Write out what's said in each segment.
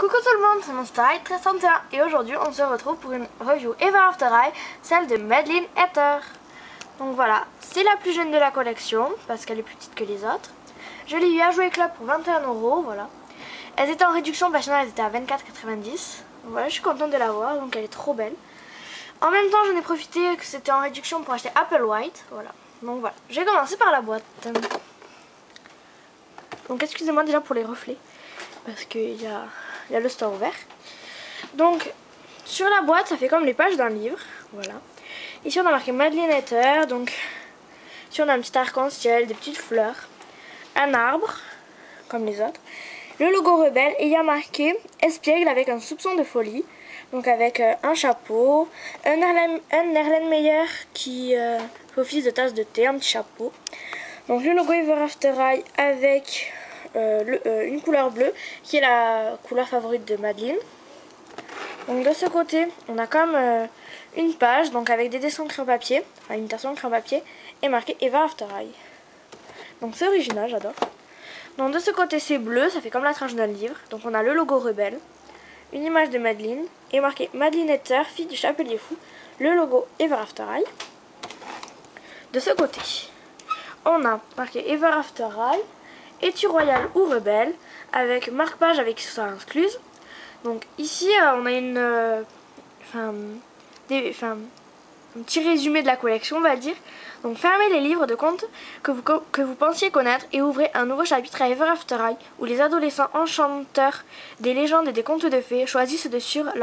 Coucou tout le monde, c'est Monster31 et aujourd'hui on se retrouve pour une review Ever After High, celle de Madeline Hatter. Donc voilà, c'est la plus jeune de la collection parce qu'elle est plus petite que les autres. Je l'ai eu à Jouer Club pour 21 €, voilà. Elles étaient en réduction, National elles étaient à 24,90 €. Voilà, je suis contente de la voir, donc elle est trop belle. En même temps j'en ai profité que c'était en réduction pour acheter Apple White, voilà. Donc voilà, j'ai commencé par la boîte. Donc excusez-moi déjà pour les reflets parce qu'il y a le store ouvert. Donc sur la boîte ça fait comme les pages d'un livre, voilà. Ici on a marqué Madeline Hatter, donc ici on a un petit arc-en-ciel, des petites fleurs, un arbre comme les autres, le logo rebelle et il y a marqué espiègle avec un soupçon de folie, donc avec un chapeau, un Erlenmeyer qui fait office de tasse de thé, un petit chapeau, donc le logo Ever After High avec une couleur bleue qui est la couleur favorite de Madeline. Donc de ce côté on a comme une page donc avec des dessins de crayon papier, enfin une imitation de crayon papier et marqué Ever After High. Donc c'est original, j'adore. Donc de ce côté c'est bleu, ça fait comme la tranche d'un livre. Donc on a le logo rebelle, une image de Madeline et marqué Madeline Hatter, fille du chapelier fou, le logo Ever After High. De ce côté on a marqué Ever After High, es-tu royal ou rebelle, avec marque-page avec histoire incluse. Donc ici on a un petit résumé de la collection, on va dire. Donc fermez les livres de contes que vous pensiez connaître et ouvrez un nouveau chapitre à Ever After High où les adolescents enchanteurs des légendes et des contes de fées choisissent de suivre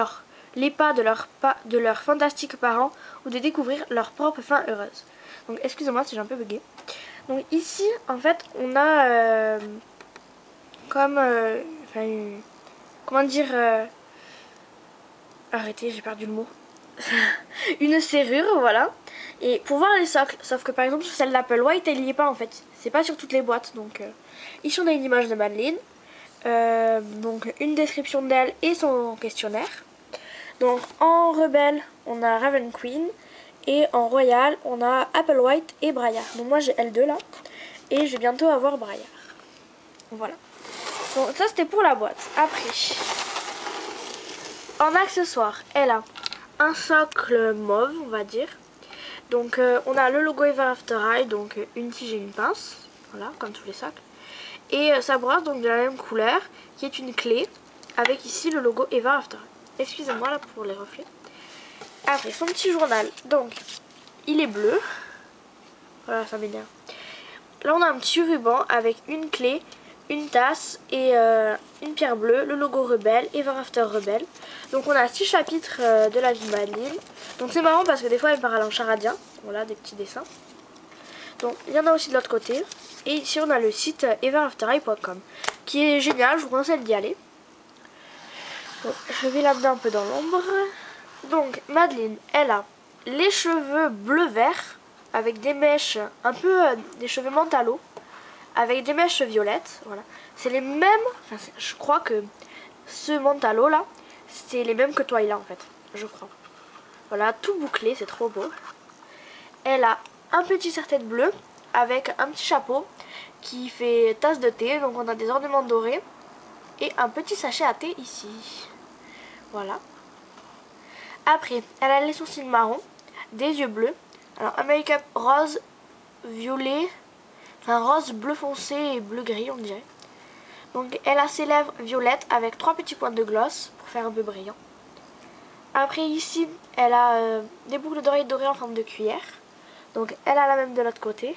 les pas de leurs fantastiques parents ou de découvrir leur propre fin heureuse. Donc excusez-moi si j'ai un peu bugué. Donc ici en fait on a comment dire arrêtez, j'ai perdu le mot. Une serrure, voilà. Et pour voir les socles, sauf que par exemple sur celle d'Apple White elle n'y est pas en fait. C'est pas sur toutes les boîtes. Donc ici on a une image de Madeline, donc une description d'elle et son questionnaire. Donc en rebelle on a Raven Queen et en royal on a Apple White et Braillard. Donc moi j'ai L2 là et je vais bientôt avoir Braillard. Voilà. Donc ça c'était pour la boîte. Après en accessoire elle a un socle mauve on va dire. Donc on a le logo Ever After High, donc une tige et une pince, voilà comme tous les socles. Et sa brosse donc de la même couleur qui est une clé avec ici le logo Ever After High. Excusez-moi là pour les reflets. Après son petit journal, donc il est bleu, voilà ça m'énerve. Là on a un petit ruban avec une clé, une tasse et une pierre bleue, le logo rebelle, Ever After Rebelle. Donc on a 6 chapitres de la vie de Madeline. Donc c'est marrant parce que des fois elle parle en charadien, voilà des petits dessins. Donc il y en a aussi de l'autre côté. Et ici on a le site everafterhigh.com qui est génial, je vous conseille d'y aller. Donc, je vais l'amener un peu dans l'ombre. Donc Madeline, elle a les cheveux bleu-vert avec des mèches, un peu des cheveux mentalo, avec des mèches violettes, voilà. C'est les mêmes, enfin, je crois que ce mentalo là, c'est les mêmes que Twilight en fait, je crois. Voilà, tout bouclé, c'est trop beau. Elle a un petit serre-tête bleu avec un petit chapeau qui fait tasse de thé, donc on a des ornements dorés et un petit sachet à thé ici. Voilà. Après, elle a les sourcils marron, des yeux bleus, alors un make-up rose, violet, enfin rose bleu foncé et bleu gris on dirait. Donc elle a ses lèvres violettes avec 3 petits points de gloss pour faire un peu brillant. Après ici elle a des boucles d'oreilles dorées en forme de cuillère. Donc elle a la même de l'autre côté.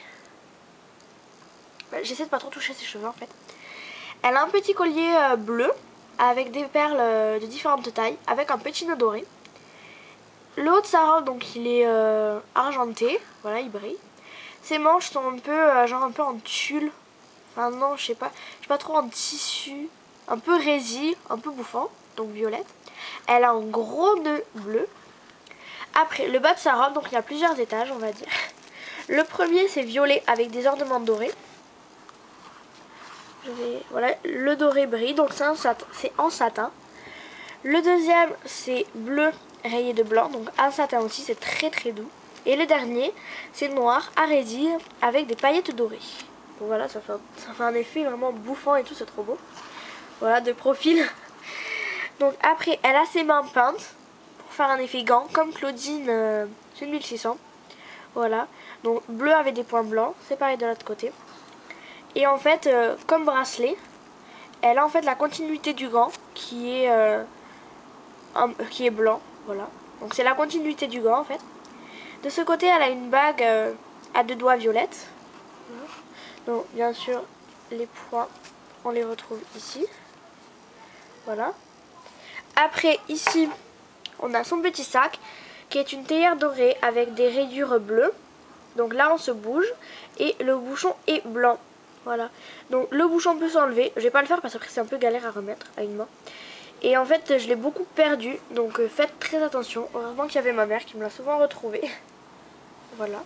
J'essaie de pas trop toucher ses cheveux en fait. Elle a un petit collier bleu avec des perles de différentes tailles avec un petit nœud doré. Le haut de sa robe donc il est argenté, voilà il brille. Ses manches sont un peu genre un peu en tulle. Enfin non, je sais pas trop, en tissu, un peu résille, un peu bouffant, donc violette. Elle a un gros nœud bleu. Après, le bas de sa robe, donc il y a plusieurs étages, on va dire. Le premier, c'est violet avec des ornements dorés. Voilà, le doré brille, donc c'est en satin. Le deuxième, c'est bleu rayé de blanc, donc en satin aussi, c'est très très doux. Et le dernier, c'est noir à résille avec des paillettes dorées. Donc voilà, ça fait un effet vraiment bouffant et tout, c'est trop beau. Voilà, de profil. Donc après, elle a ses mains peintes pour faire un effet gant, comme Claudine 1600. Voilà. Donc bleu avec des points blancs, c'est pareil de l'autre côté. Et en fait, comme bracelet, elle a en fait la continuité du gant qui est blanc. Voilà. Donc c'est la continuité du gant en fait. De ce côté, elle a une bague à 2 doigts violettes. Donc bien sûr, les points, on les retrouve ici. Voilà. Après, ici, on a son petit sac qui est une théière dorée avec des rayures bleues. Donc là, on se bouge et le bouchon est blanc. Voilà. Donc le bouchon peut s'enlever. Je vais pas le faire parce que c'est un peu galère à remettre à une main. Et en fait, je l'ai beaucoup perdu. Donc faites très attention. Heureusement qu'il y avait ma mère qui me l'a souvent retrouvé. Voilà.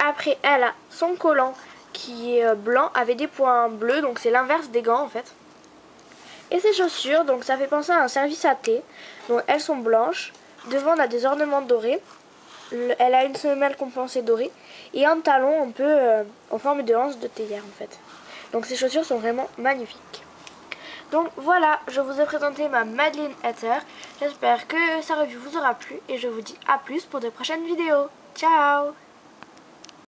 Après, elle a son collant qui est blanc avec des points bleus. Donc c'est l'inverse des gants en fait. Et ses chaussures, donc ça fait penser à un service à thé. Donc elles sont blanches. Devant, on a des ornements dorés. Elle a une semelle compensée dorée. Et un talon un peu en forme de anse de théière en fait. Donc ces chaussures sont vraiment magnifiques. Donc voilà, je vous ai présenté ma Madeleine Hatter. J'espère que sa review vous aura plu. Et je vous dis à plus pour de prochaines vidéos. Ciao!